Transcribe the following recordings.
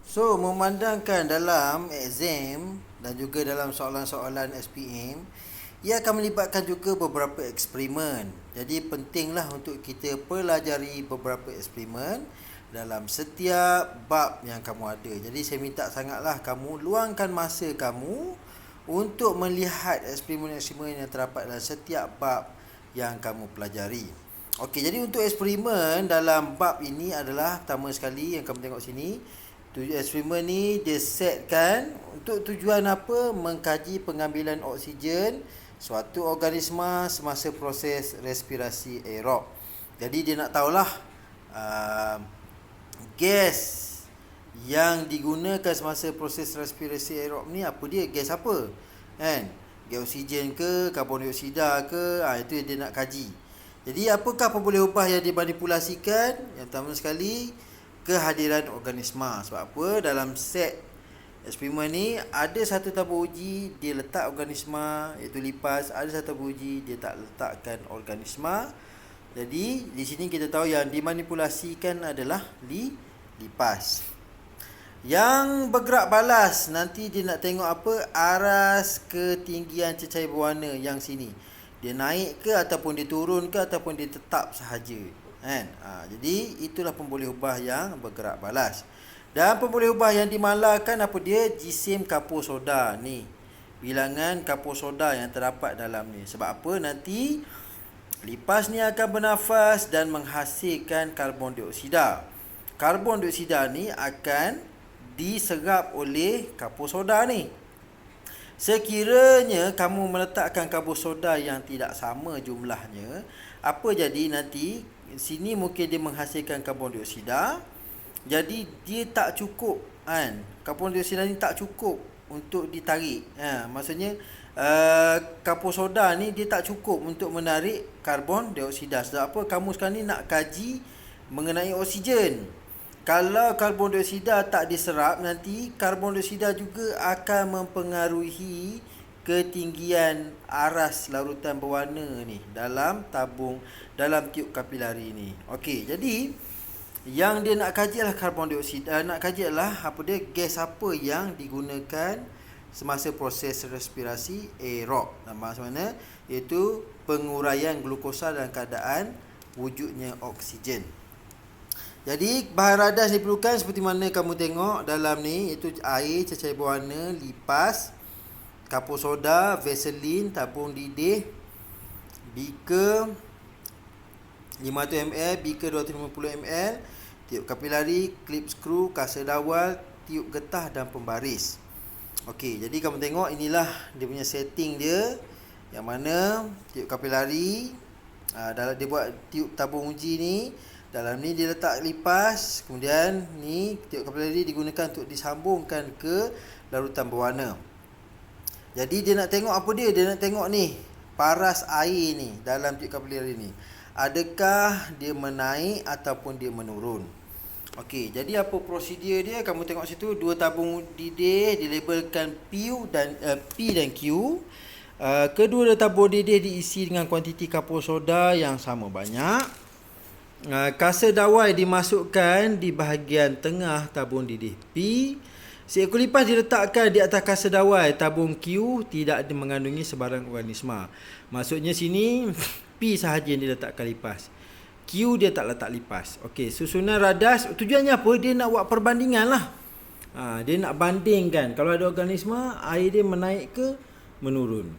So, memandangkan dalam exam dan juga dalam soalan-soalan SPM, ia akan melibatkan juga beberapa eksperimen. Jadi pentinglah untuk kita pelajari beberapa eksperimen dalam setiap bab yang kamu ada. Jadi saya minta sangatlah kamu luangkan masa kamu untuk melihat eksperimen-eksperimen yang terdapat dalam setiap bab yang kamu pelajari. Okey, jadi untuk eksperimen dalam bab ini adalah pertama sekali yang kamu tengok sini. Eksperimen ni dia setkan untuk tujuan apa? Mengkaji pengambilan oksigen suatu organisma semasa proses respirasi aerob. Jadi dia nak tahulah gas yang digunakan semasa proses respirasi aerob ni apa dia? Gas apa? Kan? Gas oksigen ke, karbon dioksida ke? Itu yang dia nak kaji. Jadi apakah pemboleh ubah yang dimanipulasikan? Yang pertama sekali, kehadiran organisma. Sebab apa? Dalam set eksperimen ni ada satu tabur uji dia letak organisma iaitu lipas, ada satu tabur uji dia tak letakkan organisma. Jadi di sini kita tahu yang dimanipulasikan adalah lipas. Yang bergerak balas nanti dia nak tengok apa? Aras ketinggian cecair berwarna yang sini. Dia naik ke ataupun dia turun ke ataupun dia tetap sahaja. Kan? Jadi itulah pemboleh ubah yang bergerak balas. Dan pemboleh ubah yang dimalarkan apa dia? Jisim kapur soda ni. Bilangan kapur soda yang terdapat dalam ni. Sebab apa? Nanti lipas ni akan bernafas dan menghasilkan karbon dioksida. Karbon dioksida ni akan diserap oleh kapur soda ni. Sekiranya kamu meletakkan karbon soda yang tidak sama jumlahnya, apa jadi nanti? Sini mungkin dia menghasilkan karbon dioksida. Jadi dia tak cukup kan? Karbon dioksida ni tak cukup untuk ditarik. Maksudnya kapur soda ni dia tak cukup untuk menarik karbon dioksida. Sebab apa? Kamu sekarang ni nak kaji mengenai oksigen. Kalau karbon dioksida tak diserap, nanti karbon dioksida juga akan mempengaruhi ketinggian aras larutan berwarna ni dalam tiup kapilari ni. Okey, jadi yang dia nak kaji adalah karbon dioksida, nak kaji adalah apa dia, gas apa yang digunakan semasa proses respirasi aerob. Maksud mana? Iaitu penguraian glukosa dalam keadaan wujudnya oksigen. Jadi bahan radas diperlukan seperti mana kamu tengok dalam ni, iaitu air, cecair berwarna, lipas, kapur soda, vaseline, tabung didih, beaker 500 ml, beaker 250 ml, tiup kapilari, klip skru, kasa dawal, tiup getah dan pembaris. Okey, jadi kamu tengok inilah dia punya setting dia. Yang mana tiup kapilari, dia buat tiup tabung uji ni. Dalam ni dia letak lipas, kemudian ni tiup kapilari digunakan untuk disambungkan ke larutan berwarna. Jadi dia nak tengok apa dia? Dia nak tengok ni, paras air ni dalam tiup kapilari ni. Adakah dia menaik ataupun dia menurun? Okey, jadi apa prosedur dia? Kamu tengok situ, dua tabung didih dilabelkan P dan Q. Kedua tabung didih diisi dengan kuantiti kapur soda yang sama banyak. Kasa dawai dimasukkan di bahagian tengah tabung didih P. Seekor lipas diletakkan di atas kasa dawai tabung Q, tidak mengandungi sebarang organisma. Maksudnya sini P sahaja yang diletakkan lipas, Q dia tak letak lipas. Okey, susunan radas tujuannya apa? Dia nak buat perbandingan lah. Dia nak bandingkan kalau ada organisma, air dia menaik ke menurun.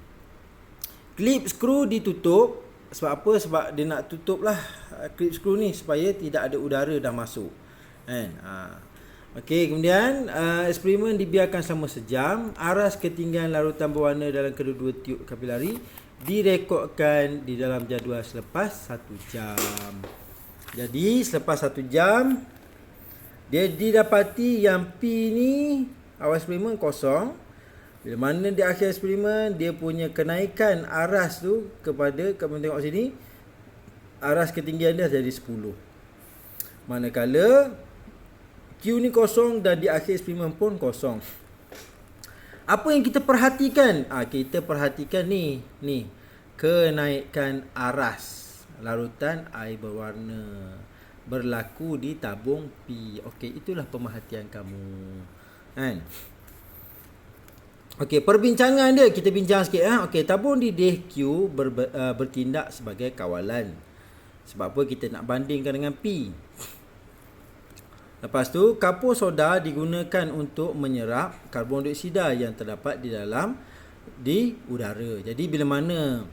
Klip skru ditutup. Sebab apa? Sebab dia nak tutup lah klip skru ni supaya tidak ada udara dah masuk kan. Okey, kemudian eksperimen dibiarkan selama sejam. Aras ketinggian larutan berwarna dalam kedua-dua tiup kapilari direkodkan di dalam jadual selepas 1 jam. Jadi selepas 1 jam dia didapati yang P ni awal eksperimen kosong. Bila mana di akhir eksperimen dia punya kenaikan aras tu kepada, kamu tengok sini, aras ketinggian dia jadi 10. Manakala Q ni kosong dan di akhir eksperimen pun kosong. Apa yang kita perhatikan? Kita perhatikan ni kenaikan aras larutan air berwarna. berlaku di tabung P. Okey, itulah pemerhatian kamu. Kan? Okey, perbincangan dia kita bincang sikit. Okey, tabung didih Q bertindak sebagai kawalan. Sebab apa kita nak bandingkan dengan P. Lepas tu, kapur soda digunakan untuk menyerap karbon dioksida yang terdapat di udara. Jadi bila mana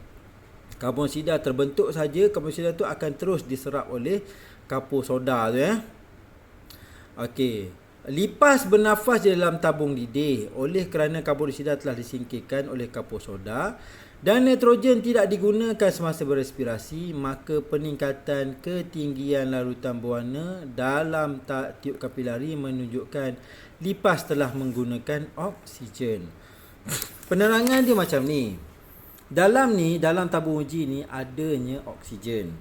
karbon dioksida terbentuk saja, karbon dioksida tu akan terus diserap oleh kapur soda tu Okey. Lipas bernafas di dalam tabung didih oleh kerana karbon dioksida telah disingkirkan oleh kapur soda dan nitrogen tidak digunakan semasa berrespirasi, maka peningkatan ketinggian larutan berwarna dalam tiub kapilari menunjukkan lipas telah menggunakan oksigen. Penerangan dia macam ni. Dalam tabung uji ni adanya oksigen.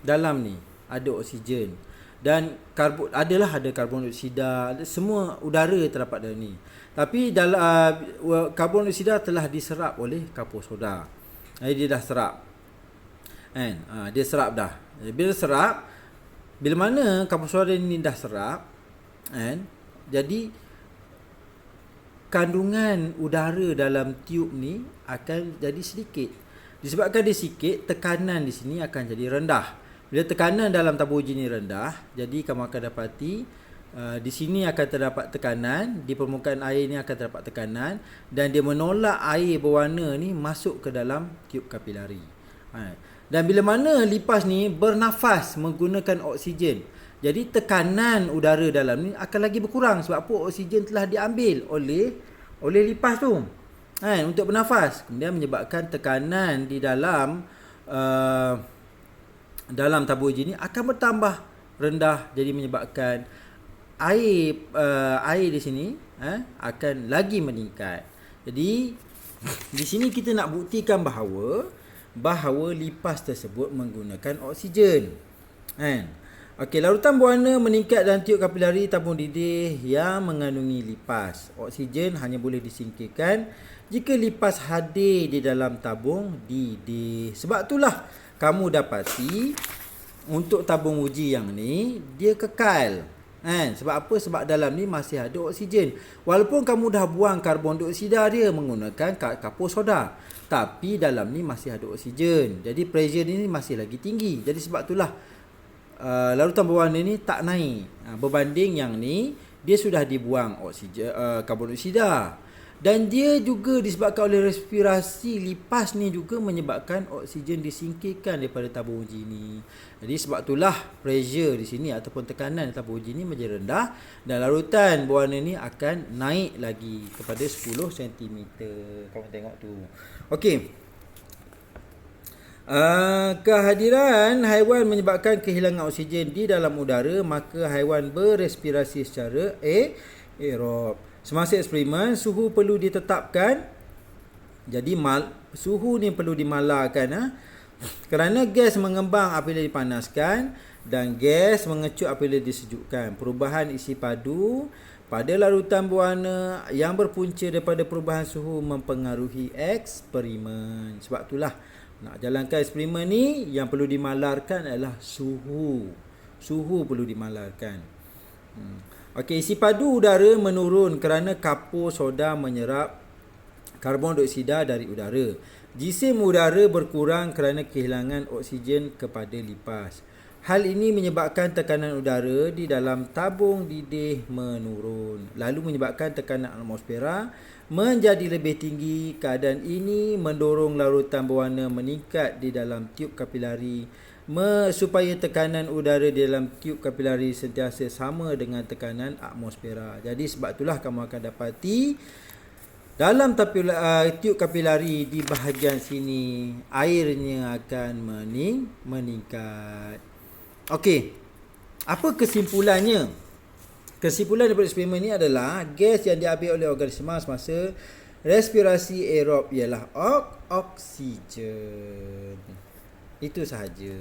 Dalam ni ada oksigen. Dan ada karbon dioksida, semua udara terdapat dalam ni. Tapi karbon dioksida telah diserap oleh kapur soda. Dia dah serap. Kan? Dia serap dah. Bila mana kapur soda ni dah serap, kan? Jadi kandungan udara dalam tiub ni akan jadi sedikit. Disebabkan dia sikit, tekanan di sini akan jadi rendah. Bila tekanan dalam tabung uji ni rendah, jadi kamu akan dapati di sini akan terdapat tekanan, di permukaan air ni akan terdapat tekanan dan dia menolak air berwarna ni masuk ke dalam tiub kapilari. Dan bila mana lipas ni bernafas menggunakan oksigen, jadi tekanan udara dalam ni akan lagi berkurang. Sebab apa? Oksigen telah diambil oleh lipas tu untuk bernafas. Kemudian menyebabkan tekanan di dalam tabung uji ni akan bertambah rendah, jadi menyebabkan air di sini akan lagi meningkat. Jadi di sini kita nak buktikan bahawa lipas tersebut menggunakan oksigen. Okey, larutan berwarna meningkat dalam tiub kapilari tabung didih yang mengandungi lipas. Oksigen hanya boleh disingkirkan jika lipas hadir di dalam tabung didih. Sebab itulah kamu dapati untuk tabung uji yang ni dia kekal. Sebab apa? Sebab dalam ni masih ada oksigen. Walaupun kamu dah buang karbon dioksida dia menggunakan kapur soda, tapi dalam ni masih ada oksigen. Jadi pressure ni masih lagi tinggi. Jadi sebab itulah larutan berwarna ni tak naik. Berbanding yang ni dia sudah dibuang oksigen, karbon dioksida. Dan dia juga disebabkan oleh respirasi lipas ni juga menyebabkan oksigen disingkirkan daripada tabung uji ni. Jadi sebab itulah pressure di sini ataupun tekanan di tabung uji ni menjadi rendah dan larutan berwarna ni akan naik lagi kepada 10 cm. Kamu tengok tu. Okey. Kehadiran haiwan menyebabkan kehilangan oksigen di dalam udara, maka haiwan berrespirasi secara aerob. Semasa eksperimen, suhu perlu ditetapkan. Jadi suhu ni perlu dimalarkan kerana gas mengembang apabila dipanaskan dan gas mengecut apabila disejukkan. Perubahan isi padu pada larutan berwarna yang berpunca daripada perubahan suhu mempengaruhi eksperimen. Sebab itulah nak jalankan eksperimen ni yang perlu dimalarkan adalah suhu. Suhu perlu dimalarkan. Okey, isi padu udara menurun kerana kapur soda menyerap karbon dioksida dari udara. Jisim udara berkurang kerana kehilangan oksigen kepada lipas. Hal ini menyebabkan tekanan udara di dalam tabung didih menurun, lalu menyebabkan tekanan atmosfera menjadi lebih tinggi. Keadaan ini mendorong larutan berwarna meningkat di dalam tiub kapilari supaya tekanan udara di dalam tiub kapilari sentiasa sama dengan tekanan atmosfera. Jadi sebab itulah kamu akan dapati dalam tiub kapilari di bahagian sini airnya akan meningkat. Okey. Apa kesimpulannya? Kesimpulan daripada eksperimen ini adalah gas yang diambil oleh organisma semasa respirasi aerob ialah oksigen. Itu sahaja.